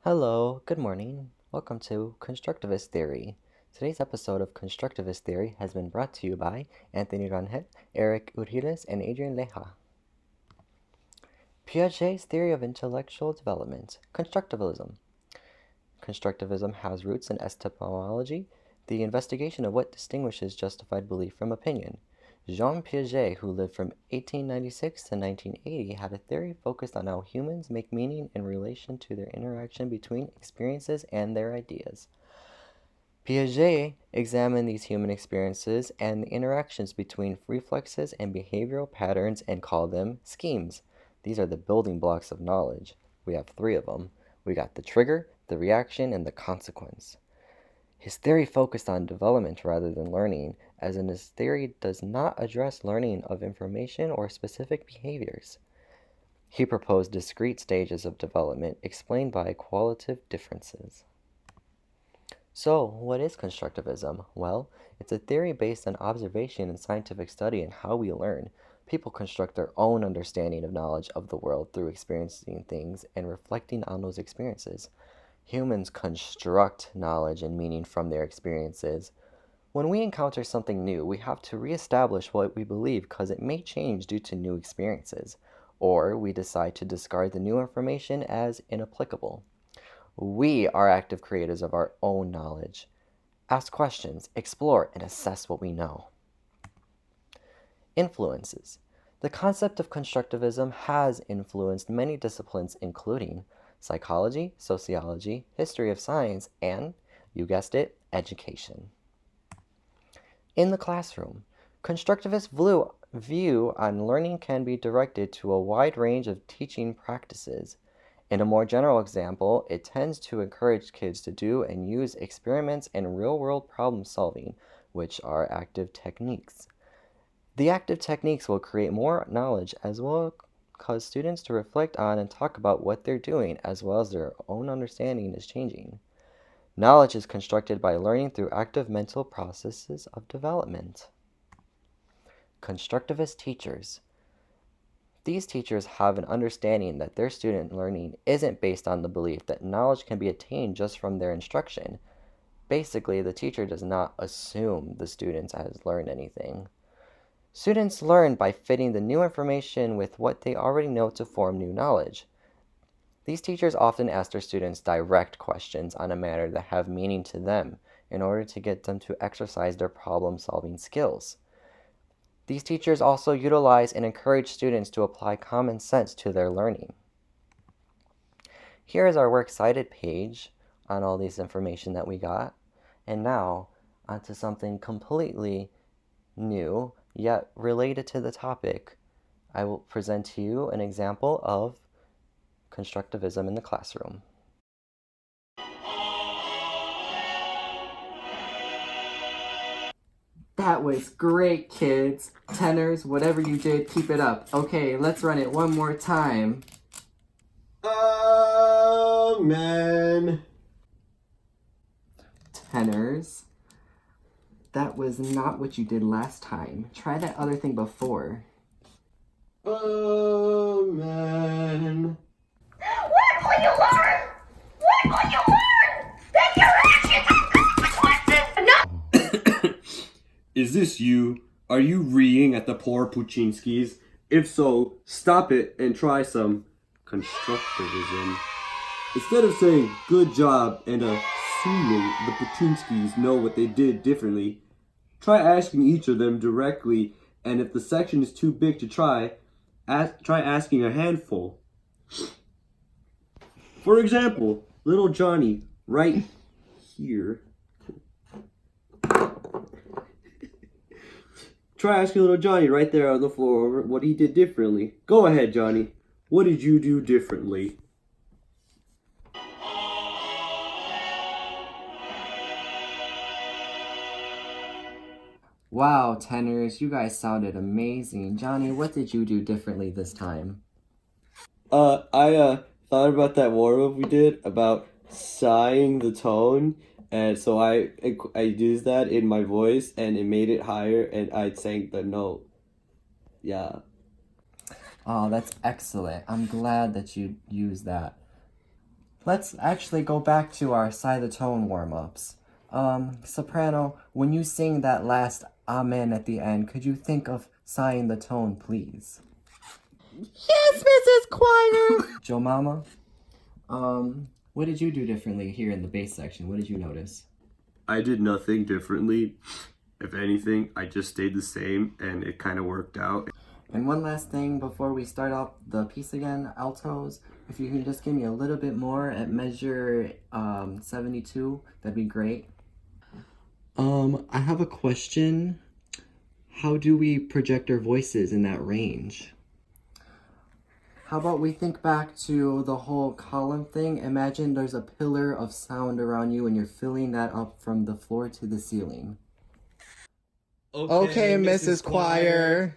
Hello, good morning. Welcome to Constructivist Theory. Today's episode of Constructivist Theory has been brought to you by Anthony Ranjet, Eric Urhiles, and Adrian Leja. Piaget's theory of intellectual development, Constructivism. Constructivism has roots in epistemology, the investigation of what distinguishes justified belief from opinion. Jean Piaget, who lived from 1896 to 1980, had a theory focused on how humans make meaning in relation to their interaction between experiences and their ideas. Piaget examined these human experiences and the interactions between reflexes and behavioral patterns and called them schemes. These are the building blocks of knowledge. We have three of them. We got the trigger, the reaction, and the consequence. His theory focused on development rather than learning, as in his theory does not address learning of information or specific behaviors. He proposed discrete stages of development explained by qualitative differences. So, what is constructivism? Well, it's a theory based on observation and scientific study and how we learn. People construct their own understanding of knowledge of the world through experiencing things and reflecting on those experiences. Humans construct knowledge and meaning from their experiences. When we encounter something new, we have to reestablish what we believe because it may change due to new experiences, or we decide to discard the new information as inapplicable. We are active creators of our own knowledge. Ask questions, explore, and assess what we know. Influences. The concept of constructivism has influenced many disciplines including psychology, sociology, history of science, and, you guessed it, education. In the classroom, constructivist view on learning can be directed to a wide range of teaching practices. In a more general example, it tends to encourage kids to do and use experiments and real-world problem solving, which are active techniques. The active techniques will create more knowledge as well cause students to reflect on and talk about what they're doing as well as their own understanding is changing. Knowledge is constructed by learning through active mental processes of development. Constructivist teachers. These teachers have an understanding that their student learning isn't based on the belief that knowledge can be attained just from their instruction. Basically, the teacher does not assume the student has learned anything. Students learn by fitting the new information with what they already know to form new knowledge. These teachers often ask their students direct questions on a matter that have meaning to them in order to get them to exercise their problem-solving skills. These teachers also utilize and encourage students to apply common sense to their learning. Here is our works cited page on all this information that we got. And now, onto something completely new, yet related to the topic. I will present to you an example of constructivism in the classroom. That was great, kids. Tenors, whatever you did, keep it up. Okay, let's run it one more time. Amen. Tenors, that was not what you did last time. Try that other thing before. Amen. What will you learn? What will you learn? That your actions have consequences. No. Is this you? Are you reeing at the poor Puchinskis? If so, stop it and try some constructivism. Instead of saying good job and assuming the Puchinskis know what they did differently, try asking each of them directly, and if the section is too big to try asking a handful. For example, little Johnny, right here. Try asking little Johnny right there on the floor what he did differently. Go ahead, Johnny. What did you do differently? Wow, tenors, you guys sounded amazing. Johnny, what did you do differently this time? I thought about that war move we did about sighing the tone, and so I used that in my voice, and it made it higher, and I sang the note. Yeah. Oh, that's excellent. I'm glad that you used that. Let's actually go back to our side of the tone warm-ups. Soprano, when you sing that last amen at the end, could you think of sighing the tone, please? Yes, Mrs. Choir! Joe Mama, what did you do differently here in the bass section? What did you notice? I did nothing differently. If anything, I just stayed the same and it kind of worked out. And one last thing before we start off the piece again, altos, if you can just give me a little bit more at measure 72, that'd be great. I have a question. How do we project our voices in that range? How about we think back to the whole column thing? Imagine there's a pillar of sound around you and you're filling that up from the floor to the ceiling. Okay, Mrs. Choir.